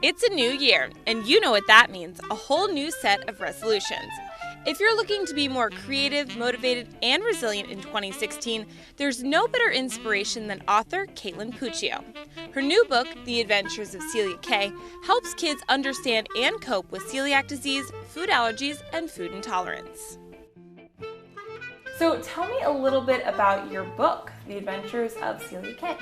It's a new year, and you know what that means, a whole new set of resolutions. If you're looking to be more creative, motivated, and resilient in 2016, there's no better inspiration than author Kaitlin Puccio. Her new book, The Adventures of Celia, Kaye, helps kids understand and cope with celiac disease, food allergies, and food intolerance. So tell me a little bit about your book, The Adventures of Celia, Kaye.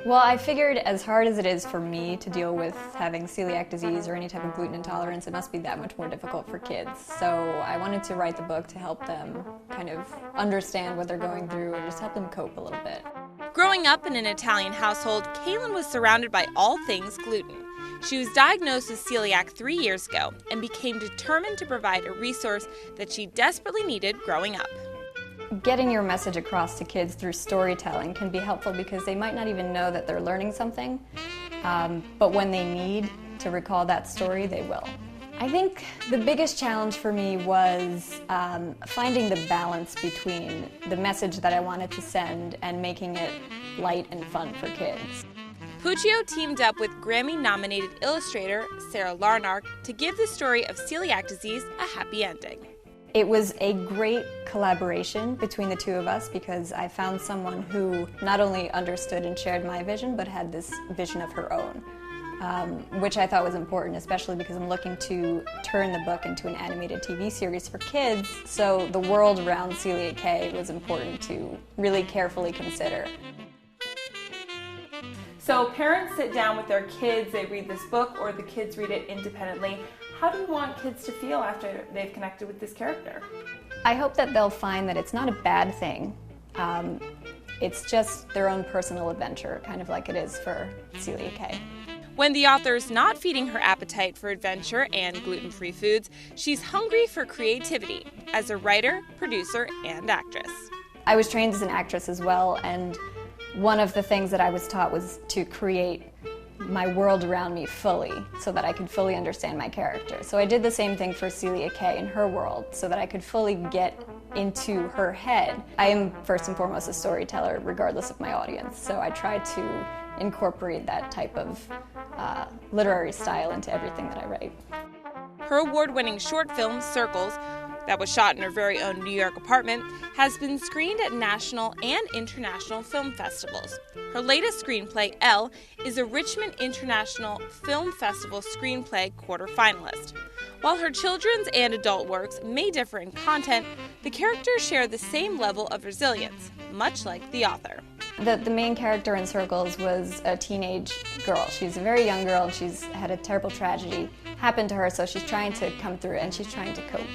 Well, I figured as hard as it is for me to deal with having celiac disease or any type of gluten intolerance, it must be that much more difficult for kids. So I wanted to write the book to help them kind of understand what they're going through and just help them cope a little bit. Growing up in an Italian household, Kaitlin was surrounded by all things gluten. She was diagnosed with celiac 3 years ago and became determined to provide a resource that she desperately needed growing up. Getting your message across to kids through storytelling can be helpful because they might not even know that they're learning something, but when they need to recall that story, they will. I think the biggest challenge for me was finding the balance between the message that I wanted to send and making it light and fun for kids. Puccio teamed up with Grammy-nominated illustrator Sarah Larnark to give the story of celiac disease a happy ending. It was a great collaboration between the two of us because I found someone who not only understood and shared my vision, but had this vision of her own, which I thought was important, especially because I'm looking to turn the book into an animated TV series for kids, so the world around Celia Kaye was important to really carefully consider. So parents sit down with their kids, they read this book, or the kids read it independently. How do you want kids to feel after they've connected with this character? I hope that they'll find that it's not a bad thing. It's just their own personal adventure, kind of like it is for Celia Kaye. When the author's not feeding her appetite for adventure and gluten-free foods, she's hungry for creativity as a writer, producer, and actress. I was trained as an actress as well, and one of the things that I was taught was to create my world around me fully so that I could fully understand my character. So I did the same thing for Celia Kaye in her world so that I could fully get into her head. I am first and foremost a storyteller regardless of my audience, so I try to incorporate that type of literary style into everything that I write. Her award-winning short film, Circles, that was shot in her very own New York apartment, has been screened at national and international film festivals. Her latest screenplay, Elle, is a Richmond International Film Festival screenplay quarterfinalist. While her children's and adult works may differ in content, the characters share the same level of resilience, much like the author. The main character in Circles was a teenage girl. She's a very young girl and she's had a terrible tragedy happen to her, so she's trying to come through and she's trying to cope.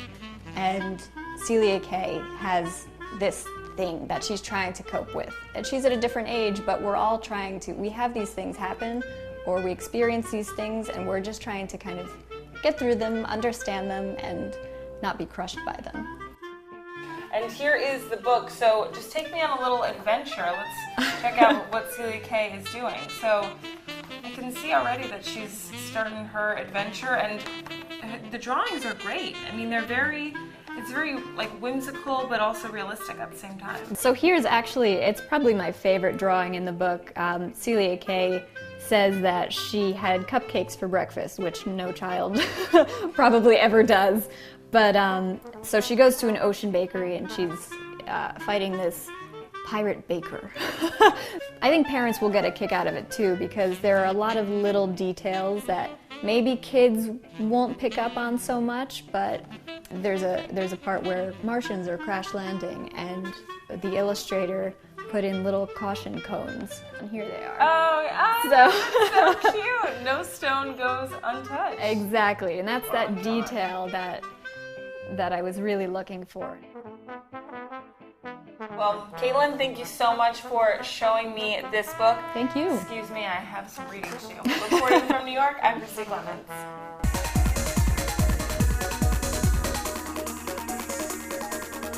And Celia Kaye has this thing that she's trying to cope with. And she's at a different age, but we're all trying to, we have these things happen, or we experience these things, and we're just trying to kind of get through them, understand them, and not be crushed by them. And here is the book, so just take me on a little adventure. Let's check out what Celia Kaye is doing. So I can see already that she's starting her adventure, and the drawings are great. I mean, it's very like whimsical, but also realistic at the same time. So here's actually, it's probably my favorite drawing in the book. Celia Kaye says that she had cupcakes for breakfast, which no child probably ever does. But so she goes to an ocean bakery and she's fighting this pirate baker. I think parents will get a kick out of it too because there are a lot of little details that maybe kids won't pick up on so much, but there's a part where Martians are crash landing and the illustrator put in little caution cones, and here they are. Oh, so cute. No stone goes untouched. Exactly, and that's that detail that I was really looking for. Well, Kaitlin, thank you so much for showing me this book. Thank you. Excuse me, I have some reading to do. Reporting from New York, I'm Christy Clements.